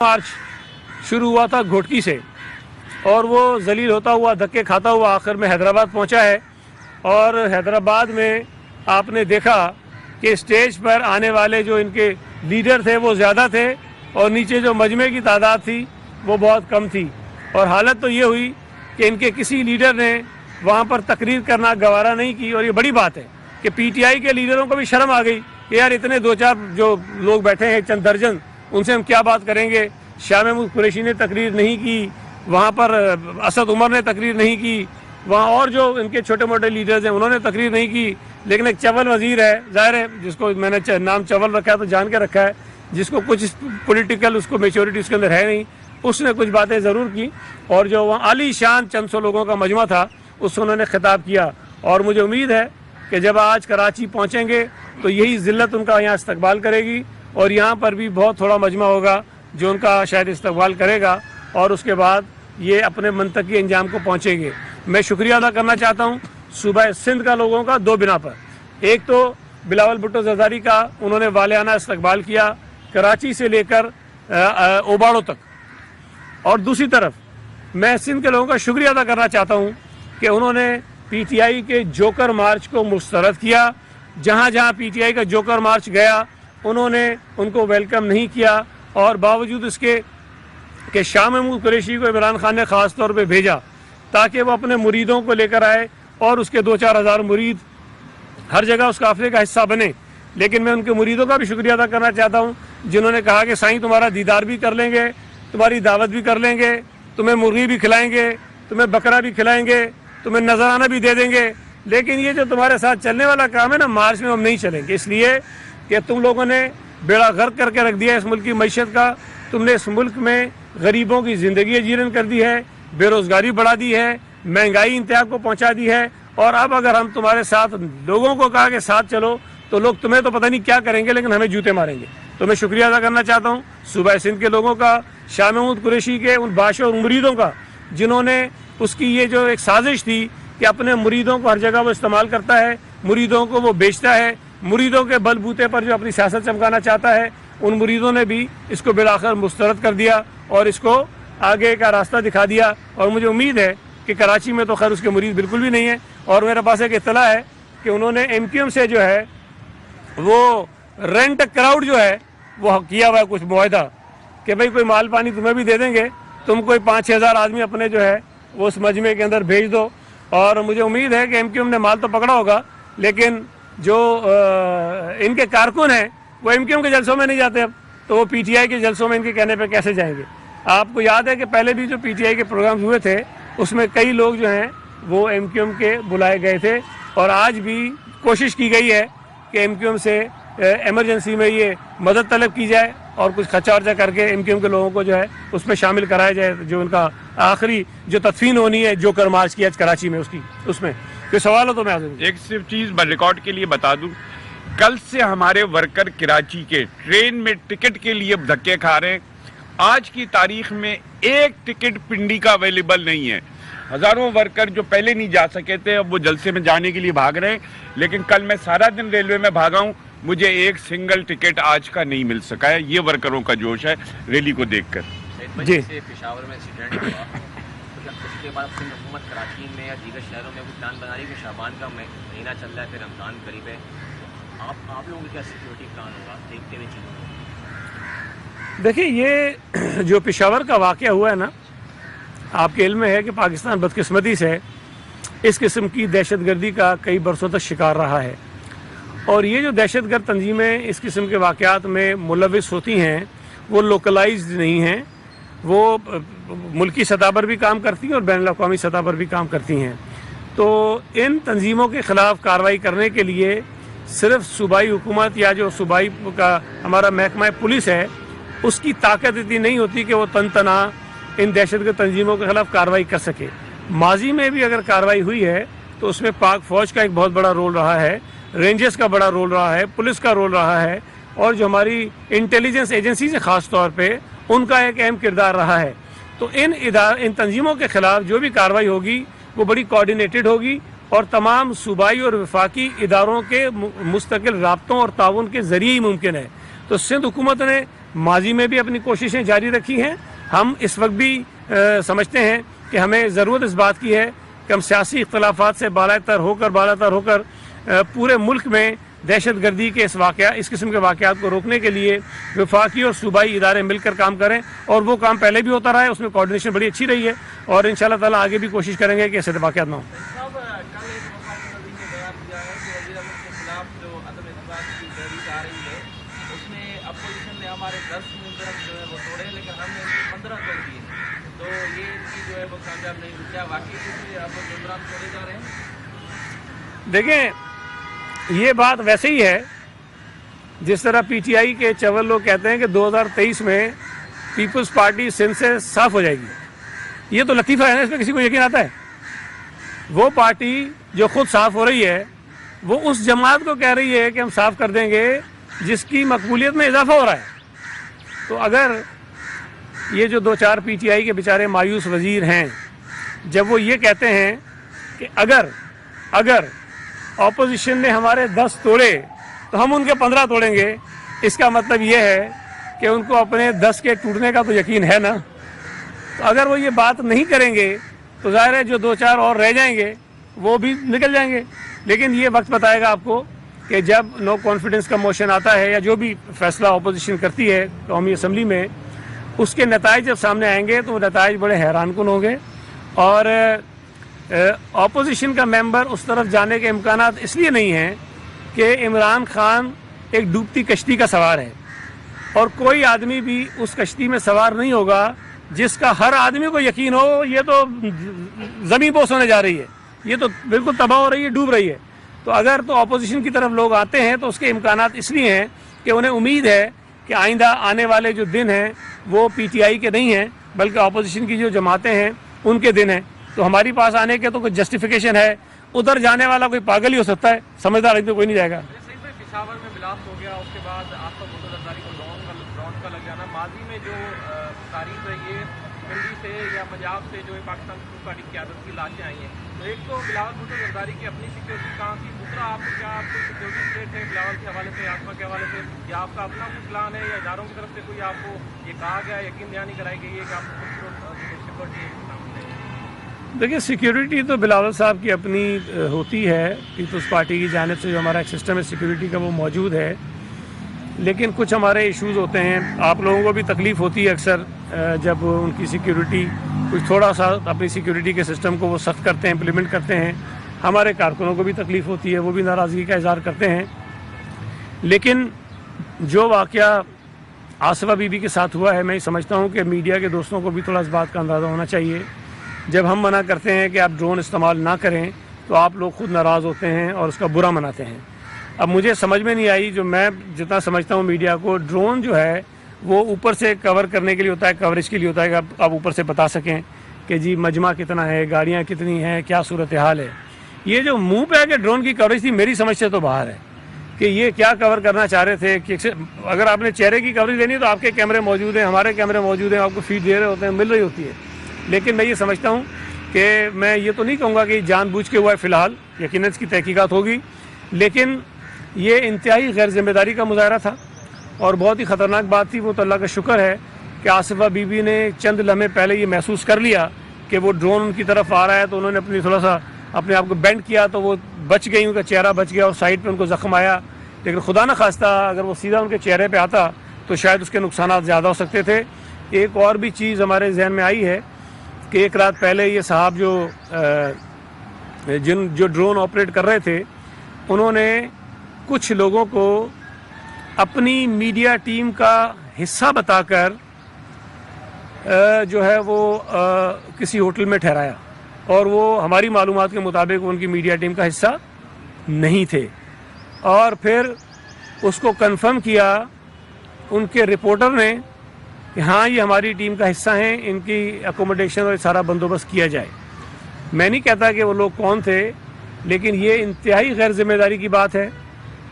मार्च शुरू हुआ था घोटकी से और वो जलील होता हुआ धक्के खाता हुआ आखिर में हैदराबाद पहुंचा है। और हैदराबाद में आपने देखा कि स्टेज पर आने वाले जो इनके लीडर थे वो ज़्यादा थे और नीचे जो मजमे की तादाद थी वो बहुत कम थी। और हालत तो ये हुई कि इनके किसी लीडर ने वहाँ पर तकरीर करना गवारा नहीं की। और ये बड़ी बात है कि पीटीआई के लीडरों को भी शर्म आ गई कि यार इतने दो चार जो लोग बैठे हैं चंद दर्जन, उनसे हम क्या बात करेंगे। शाह महमूद कुरैशी ने तकरीर नहीं की, वहाँ पर असद उमर ने तकरीर नहीं की, वहाँ और जो इनके छोटे मोटे लीडर्स हैं उन्होंने तकरीर नहीं की। लेकिन एक चवल वजीर है, जाहिर है जिसको मैंने नाम चवल रखा है तो जान के रखा है, जिसको कुछ पॉलिटिकल उसको मेच्योरिटी उसके अंदर है नहीं, उसने कुछ बातें ज़रूर की। और जो वहाँ आली शान चंद सौ लोगों का मजमा था उससे उन्होंने खिताब किया। और मुझे उम्मीद है कि जब आज कराची पहुँचेंगे तो यही ज़िल्लत उनका यहाँ इस्तकबाल करेगी और यहाँ पर भी बहुत थोड़ा मजमा होगा जो उनका शायद इस्तकबाल करेगा और उसके बाद ये अपने मंतकी अंजाम को पहुँचेंगे। मैं शुक्रिया अदा करना चाहता हूँ सूबा सिंध का लोगों का दो बिना पर। एक तो बिलावल भुट्टो ज़रदारी का उन्होंने वालियाना इस्तकबाल किया कराची से लेकर ओबाड़ो तक, और दूसरी तरफ मैं सिंध के लोगों का शुक्रिया अदा करना चाहता हूँ कि उन्होंने पीटीआई के जोकर मार्च को मुस्तरद किया। जहाँ जहाँ पीटीआई का जोकर मार्च गया उन्होंने उनको वेलकम नहीं किया और बावजूद इसके कि शाह महमूद कुरैशी को इमरान खान ने ख़ास तौर पे भेजा ताकि वो अपने मुरीदों को लेकर आए और उसके 2-4 हज़ार मुरीद हर जगह उस काफ़िले का हिस्सा बने। लेकिन मैं उनके मुरीदों का भी शुक्रिया अदा करना चाहता हूँ जिन्होंने कहा कि साईं तुम्हारा दीदार भी कर लेंगे, तुम्हारी दावत भी कर लेंगे, तुम्हें मुर्गी भी खिलाएंगे, तुम्हें बकरा भी खिलाएंगे, तुम्हें नजराना भी दे देंगे, लेकिन ये जो तुम्हारे साथ चलने वाला काम है ना, मार्च में हम नहीं चलेंगे, इसलिए कि तुम लोगों ने बेड़ा गर्क करके रख दिया इस मुल्क की मईशत का। तुमने इस मुल्क में गरीबों की ज़िंदगी जीरन कर दी है, बेरोज़गारी बढ़ा दी है, महंगाई इंतहा को पहुंचा दी है। और अब अगर हम तुम्हारे साथ लोगों को कहा कि साथ चलो तो लोग तुम्हें तो पता नहीं क्या करेंगे लेकिन हमें जूते मारेंगे। तो मैं शुक्रिया अदा करना चाहता हूँ सूबा सिंध के लोगों का, शाह महमूद कुरैशी के उन बादशाह और मुरीदों का जिन्होंने उसकी ये जो एक साजिश थी कि अपने मुरीदों को हर जगह वो इस्तेमाल करता है, मुरीदों को वो बेचता है, मुरीदों के बलबूते पर जो अपनी सियासत चमकाना चाहता है, उन मुरीदों ने भी इसको बिलाखिर मुस्तरद कर दिया और इसको आगे का रास्ता दिखा दिया। और मुझे उम्मीद है कि कराची में तो खैर उसके मुरीद बिल्कुल भी नहीं है। और मेरे पास एक इत्तला है कि उन्होंने एमक्यूएम से जो है वो रेंट क्राउड जो है वो किया हुआ है कुछ मुआहदा कि भाई कोई माल पानी तुम्हें भी दे देंगे, तुम कोई 5-6 हज़ार आदमी अपने जो है वो उस मजमे के अंदर भेज दो। और मुझे उम्मीद है कि एमक्यूएम ने माल तो पकड़ा होगा लेकिन जो इनके कारकुन हैं वो एमक्यूएम के जलसों में नहीं जाते, अब तो वो पीटीआई के जलसों में इनके कहने पे कैसे जाएंगे। आपको याद है कि पहले भी जो पीटीआई के प्रोग्राम्स हुए थे उसमें कई लोग जो हैं वो एमक्यूएम के बुलाए गए थे और आज भी कोशिश की गई है कि एमक्यूएम से इमरजेंसी में ये मदद तलब की जाए और कुछ खर्चा वर्चा करके एमक्यूएम के लोगों को जो है उसमें शामिल कराया जाए, जो उनका आखिरी जो तदफीन होनी है जोकर मार्च की आज कराची में उसकी, उसमें कोई सवाल हो तो मैं हाजिर। एक सिर्फ चीज़ रिकॉर्ड के लिए बता दूं, कल से हमारे वर्कर कराची के ट्रेन में टिकट के लिए धक्के खा रहे हैं। आज की तारीख में एक टिकट पिंडी का अवेलेबल नहीं है। हज़ारों वर्कर जो पहले नहीं जा सके थे अब वो जलसे में जाने के लिए भाग रहे हैं, लेकिन कल मैं सारा दिन रेलवे में भागा हूँ, मुझे एक सिंगल टिकट आज का नहीं मिल सका है। ये वर्करों का जोश है रैली को देखकर। जी, पेशावर में इंसिडेंट हुआ तो उसके बाद सिंध हुकूमत कराची में या दीगर शहरों में वो प्लान बना रही है कि शाबान का महीना चल रहा है, फिर रमज़ान करीब है, तो आप लोगों का क्या सिक्योरिटी प्लान होगा देखते हुए चीज़ों को? देखिए ये जो पेशावर का वाक़या हुआ है ना, आपके इल्म में है कि पाकिस्तान बदकिस्मती से इस किस्म की दहशतगर्दी का कई बरसों तक शिकार रहा है और ये जो दहशतगर्द तंजीमें इस किस्म के वाक़यात में मुलविस होती हैं वो लोकलाइज्ड नहीं हैं, वो मुल्की सतह पर भी काम करती हैं और बैनुल-अक़वामी सतह पर भी काम करती हैं। तो इन तंजीमों के ख़िलाफ़ कार्रवाई करने के लिए सिर्फ सूबाई हुकूमत या जो सूबाई का हमारा महकमा पुलिस है उसकी ताकत इतनी नहीं होती कि वो तन तना इन दहशतगर्द तंजीमों के ख़िलाफ़ कार्रवाई कर सके। माजी में भी अगर कार्रवाई हुई है तो उसमें पाक फ़ौज का एक बहुत बड़ा रोल रहा है, रेंजर्स का बड़ा रोल रहा है, पुलिस का रोल रहा है और जो हमारी इंटेलिजेंस एजेंसीज़ है ख़ास तौर पे उनका एक अहम किरदार रहा है। तो इन तंजीमों के ख़िलाफ़ जो भी कार्रवाई होगी वो बड़ी कोऑर्डिनेटेड होगी और तमाम सूबाई और वफाकी इदारों के मुस्तकिल राब्तों और ताउन के ज़रिए ही मुमकिन है। तो सिंध हुकूमत ने ماضی میں بھی اپنی کوششیں جاری رکھی ہیں. ہم اس وقت بھی سمجھتے ہیں کہ ہمیں ضرورت اس بات کی ہے کہ ہم سیاسی اختلافات سے بالاتر ہو کر پورے ملک میں دہشت گردی کے اس قسم کے واقعات کو روکنے کے لیے وفاقی اور صوبائی ادارے مل کر کام کریں. اور وہ کام پہلے بھی ہوتا رہا ہے, اس میں کوارڈینیشن بڑی اچھی رہی ہے, اور انشاءاللہ تعالیٰ آگے بھی کوشش کریں گے کہ ایسے واقعات نہ ہوں. ہمارے 10 ممبران جو ہے وہ توڑے, لیکن ہم نے 15 توڑ دیے, تو یہ ان کی جو ہے وہ کامیاب نہیں ہوئی. کیا واقعی سے اب ممبران توڑے جا رہے ہیں؟ دیکھیں, یہ بات ویسے ہی ہے جس طرح پی ٹی آئی کے چول لوگ کہتے ہیں کہ 2023 میں پیپلز پارٹی سندھ سے صاف ہو جائے گی. یہ تو لطیفہ ہے نا, اس میں کسی کو یقین آتا ہے؟ وہ پارٹی جو خود صاف ہو رہی ہے وہ اس جماعت کو کہہ رہی ہے کہ ہم صاف کر دیں گے جس کی مقبولیت میں اضافہ ہو رہا ہے. تو اگر یہ جو 2-4 پی ٹی آئی کے بیچارے مایوس وزیر ہیں, جب وہ یہ کہتے ہیں کہ اگر اپوزیشن نے ہمارے 10 توڑے تو ہم ان کے 15 توڑیں گے, اس کا مطلب یہ ہے کہ ان کو اپنے 10 کے ٹوٹنے کا تو یقین ہے نا. تو اگر وہ یہ بات نہیں کریں گے تو ظاہر ہے جو 2-4 اور رہ جائیں گے وہ بھی نکل جائیں گے. لیکن یہ وقت بتائے گا آپ کو کہ جب نو کانفیڈنس کا موشن آتا ہے یا جو بھی فیصلہ اپوزیشن کرتی ہے قومی اسمبلی میں, اس کے نتائج جب سامنے آئیں گے تو وہ نتائج بڑے حیران کن ہوں گے. اور اپوزیشن کا ممبر اس طرف جانے کے امکانات اس لیے نہیں ہیں کہ عمران خان ایک ڈوبتی کشتی کا سوار ہے, اور کوئی آدمی بھی اس کشتی میں سوار نہیں ہوگا جس کا ہر آدمی کو یقین ہو یہ تو زمین بوس ہونے جا رہی ہے, یہ تو بالکل تباہ ہو رہی ہے, ڈوب رہی ہے. تو اگر تو اپوزیشن کی طرف لوگ آتے ہیں تو اس کے امکانات اس لیے ہیں کہ انہیں امید ہے کہ آئندہ آنے والے جو دن ہیں وہ پی ٹی آئی کے نہیں ہیں بلکہ اپوزیشن کی جو جماعتیں ہیں ان کے دن ہیں. تو ہماری پاس آنے کے تو کوئی جسٹیفیکیشن ہے, ادھر جانے والا کوئی پاگل ہی ہو سکتا ہے, سمجھدار آدمی کوئی نہیں جائے گا. پشاور میں بلاسٹ ہو گیا, اس کے بعد آپ کا بھٹو زرداری کو ڈرون کا لگ جانا, ماضی میں جو تاریخ ہے یہ دلی سے یا پنجاب سے جو پاکستان پیپلز پارٹی کی قیادت کی لاشیں آئی ہیں, تو ایک تو بلاول بھٹو زرداری کی اپنی سیکورٹی کہاں تھی, دوسرا آپ کو کیا آپ کو سیکورٹی تھریٹ ہے بلاول کے حوالے سے, آسما کے حوالے سے, یا آپ کا اپنا کچھ پلان ہے یا اداروں کی طرف سے کوئی آپ کو یہ کہا گیا, یقین دہانی کرائی گئی ہے کہ آپ کو سیکورٹی ہے؟ دیکھیں, سیکیورٹی تو بلاول صاحب کی اپنی ہوتی ہے, پیپلز پارٹی کی جانب سے جو ہمارا ایک سسٹم ہے سیکیورٹی کا وہ موجود ہے, لیکن کچھ ہمارے ایشوز ہوتے ہیں. آپ لوگوں کو بھی تکلیف ہوتی ہے اکثر جب ان کی سیکیورٹی کچھ تھوڑا سا اپنی سیکیورٹی کے سسٹم کو وہ سخت کرتے ہیں, امپلیمنٹ کرتے ہیں. ہمارے کارکنوں کو بھی تکلیف ہوتی ہے, وہ بھی ناراضگی کا اظہار کرتے ہیں. لیکن جو واقعہ آصفہ بی بی کے ساتھ ہوا ہے, میں سمجھتا ہوں کہ میڈیا کے دوستوں کو بھی تھوڑا اس بات کا اندازہ ہونا چاہیے. جب ہم منع کرتے ہیں کہ آپ ڈرون استعمال نہ کریں تو آپ لوگ خود ناراض ہوتے ہیں اور اس کا برا مناتے ہیں. اب مجھے سمجھ میں نہیں آئی, جو میں جتنا سمجھتا ہوں میڈیا کو, ڈرون جو ہے وہ اوپر سے کور کرنے کے لیے ہوتا ہے, کوریج کے لیے ہوتا ہے کہ آپ اوپر سے بتا سکیں کہ جی مجمع کتنا ہے, گاڑیاں کتنی ہیں, کیا صورتحال ہے. یہ جو منہ پہ ہے کہ ڈرون کی کوریج تھی, میری سمجھ سے تو باہر ہے کہ یہ کیا کور کرنا چاہ رہے تھے. کہ اگر آپ نے چہرے کی کوریج لینی تو آپ کے کیمرے موجود ہیں, ہمارے کیمرے موجود ہیں, آپ کو فیڈ دے رہے ہوتے ہیں, مل رہی ہوتی ہے. لیکن میں یہ سمجھتا ہوں کہ میں یہ تو نہیں کہوں گا کہ جان بوجھ کے ہوا ہے, فی الحال یقیناً اس کی تحقیقات ہوگی, لیکن یہ انتہائی غیر ذمہ داری کا مظاہرہ تھا اور بہت ہی خطرناک بات تھی. وہ تو اللہ کا شکر ہے کہ آصفہ بی بی نے چند لمحے پہلے یہ محسوس کر لیا کہ وہ ڈرون ان کی طرف آ رہا ہے, تو انہوں نے اپنی تھوڑا سا اپنے آپ کو بینڈ کیا, تو وہ بچ گئی, ان کا چہرہ بچ گیا اور سائڈ پہ ان کو زخم آیا. لیکن خدا نہ خواستہ اگر وہ سیدھا ان کے چہرے پہ آتا تو شاید اس کے نقصانات زیادہ ہو سکتے تھے. ایک اور بھی چیز ہمارے ذہن میں آئی ہے کہ ایک رات پہلے یہ صاحب جو ڈرون آپریٹ کر رہے تھے, انہوں نے کچھ لوگوں کو اپنی میڈیا ٹیم کا حصہ بتا کر جو ہے وہ کسی ہوٹل میں ٹھہرایا, اور وہ ہماری معلومات کے مطابق ان کی میڈیا ٹیم کا حصہ نہیں تھے. اور پھر اس کو کنفرم کیا ان کے رپورٹر نے کہ ہاں یہ ہماری ٹیم کا حصہ ہیں, ان کی اکوموڈیشن اور سارا بندوبست کیا جائے. میں نہیں کہتا کہ وہ لوگ کون تھے, لیکن یہ انتہائی غیر ذمہ داری کی بات ہے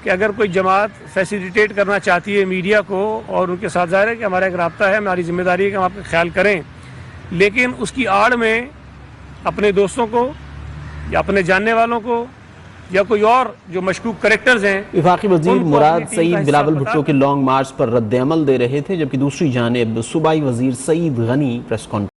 کہ اگر کوئی جماعت فیسیلیٹیٹ کرنا چاہتی ہے میڈیا کو, اور ان کے ساتھ ظاہر ہے کہ ہمارا ایک رابطہ ہے, ہماری ذمہ داری ہے کہ ہم آپ کا خیال کریں, لیکن اس کی آڑ میں اپنے دوستوں کو یا اپنے جاننے والوں کو یا کوئی اور جو مشکوک کریکٹرز ہیں. وفاقی وزیر ان کو مراد اپنی ٹیم کا سعید حصہ بلاول بتا بھٹو کے لانگ مارچ پر رد عمل دے رہے تھے، جبکہ دوسری جانب صوبائی وزیر سعید غنی پریس کانفرنس